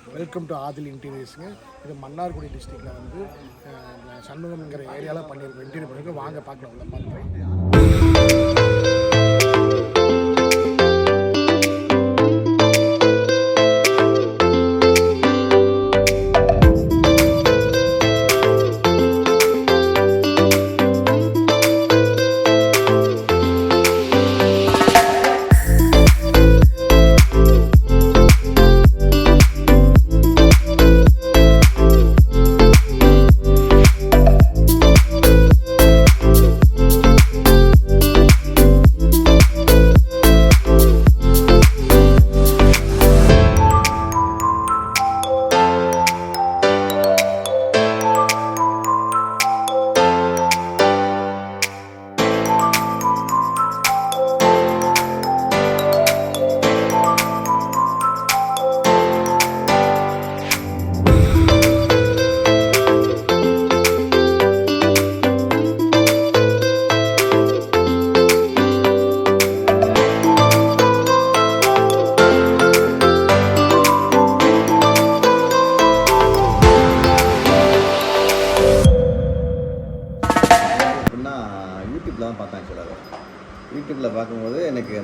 Welcome to Adil இன்டீரியர்ஸுங்க. இது மன்னார்குடி டிஸ்ட்ரிக்டில் வந்து சண்முகம்ங்கிற ஏரியாவில் பண்ணியிருக்கோம். இன்டீரியர் பண்ணியிருக்கோம். வாங்க பார்க்கலாம், உள்ள பார்க்குறேன். யூடியூப்பில் தான் பார்த்தேன். ஆக்சுவலாக யூடியூப்பில் பார்க்கும்போது எனக்கு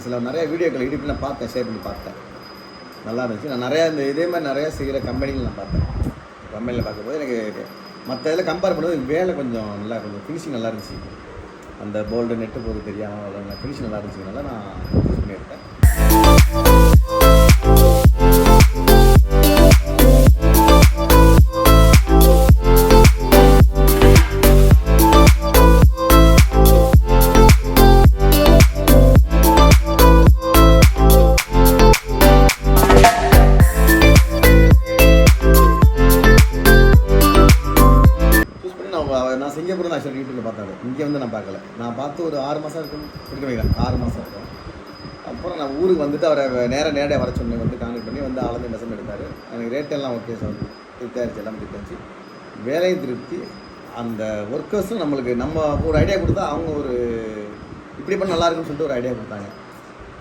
சில நிறையா வீடியோக்கள் யூடியூப்பில் பார்த்தேன், ஷேர் பண்ணி பார்த்தேன். நல்லா இருந்துச்சு. நான் நிறையா இதே மாதிரி நிறையா செய்கிற கம்பெனிகள் நான் பார்த்தேன். கம்பெனியில் பார்க்கும்போது எனக்கு மற்ற இதில் கம்பேர் பண்ணும்போது வேலை கொஞ்சம் ஃபினிஷிங் நல்லா இருந்துச்சு. அந்த போல்டு நெட்டு போது தெரியாமல் ஃபினிஷிங் நல்லா இருந்துச்சுனால நான் யூஸ் பண்ணியிருக்கேன். நான் சிங்கப்பூர் தான் ஆக்சுவலாக யூடியூப்பில் பார்த்தாரு. இங்கே வந்து நான் பார்க்கல. நான் பார்த்து ஒரு 6 மாதம் இருக்கும் கொடுக்க வைக்கிறேன். 6 மாதம் இருக்கும். அப்புறம் நான் ஊருக்கு வந்துட்டு அவரை நேரடியாக வர சொன்னேன். வந்து கான்டெக்ட் பண்ணி வந்து அளந்து மெசேஜ் எடுத்தார். எனக்கு ரேட்டெல்லாம் ஓகே சார், திருப்தியாகிடுச்சு, எல்லாம் திருப்தியாச்சு. வேலையும் திருப்தி. அந்த ஒர்க்கர்ஸும் நம்மளுக்கு நம்ம ஒரு ஐடியா கொடுத்தா அவங்க ஒரு இப்படி பண்ண நல்லா இருக்குன்னு சொல்லிட்டு ஒரு ஐடியா கொடுத்தாங்க.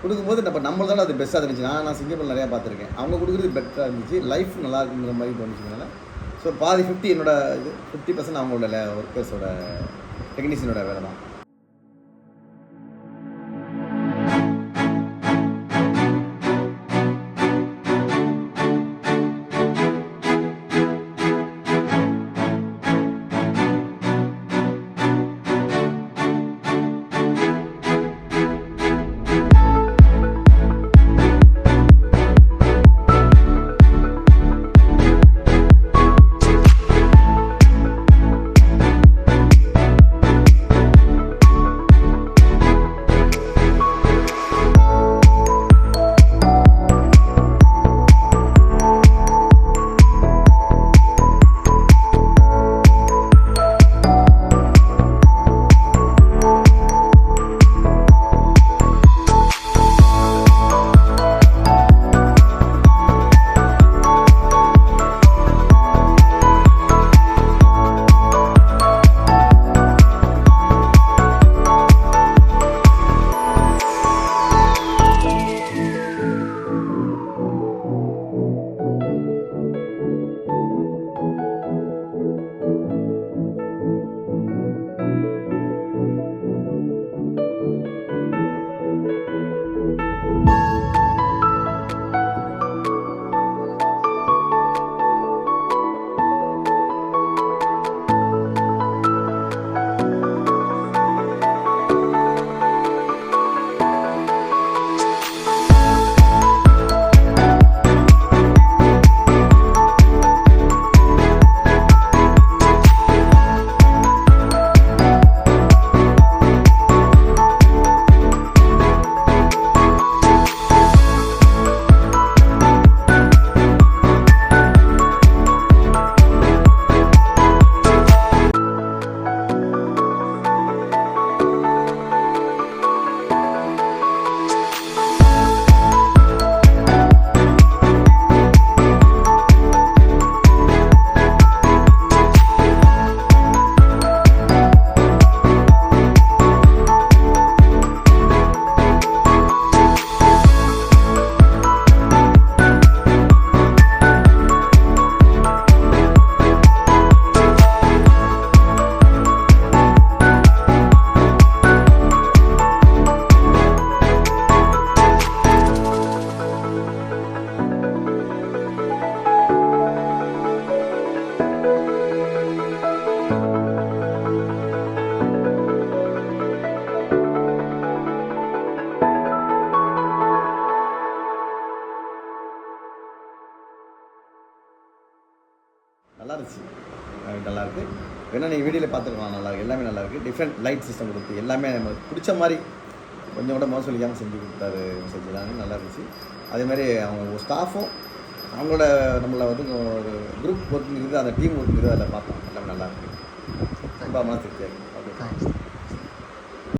கொடுக்கும்போது நம்மளோட அது பெஸ்ட்டாக இருந்துச்சு. நான் சிங்கப்பூர் நிறையா பார்த்துருக்கேன். அவங்க கொடுக்குறது பெட்டராக இருந்துச்சு. லைஃப் நல்லா இருக்குங்கிற மாதிரி தோணுச்சுனால ஸோ பாதி 50 என்னோட இது 50% அவங்களோட ஒர்க்கர்ஸோட டெக்னீஷியனோட வேலை தான். இருந்துச்சு. நல்லாயிருக்கு. வேணா நீங்கள் வீடியோவில் பார்த்துருக்கலாம். நல்லாயிருக்கு, எல்லாமே நல்லாயிருக்கு. டிஃப்ரெண்ட் லைட் சிஸ்டம் கொடுத்து எல்லாமே நமக்கு பிடிச்ச மாதிரி கொஞ்சம் கூட மோசம் இல்லாமல் செஞ்சு கொடுத்தாரு. செஞ்சுதாங்க நல்லா இருந்துச்சு. அதேமாதிரி அவங்க ஸ்டாஃபும் அவங்களோட நம்மளை வந்து ஒரு குரூப் ஒர்க்குங்கிறது, அந்த டீம் ஒர்க்குங்கிறது அதில் பார்த்தோம். எல்லாமே நல்லாயிருக்கு. ரொம்ப மன திருப்தியாக இருக்குது. Okay, thanks.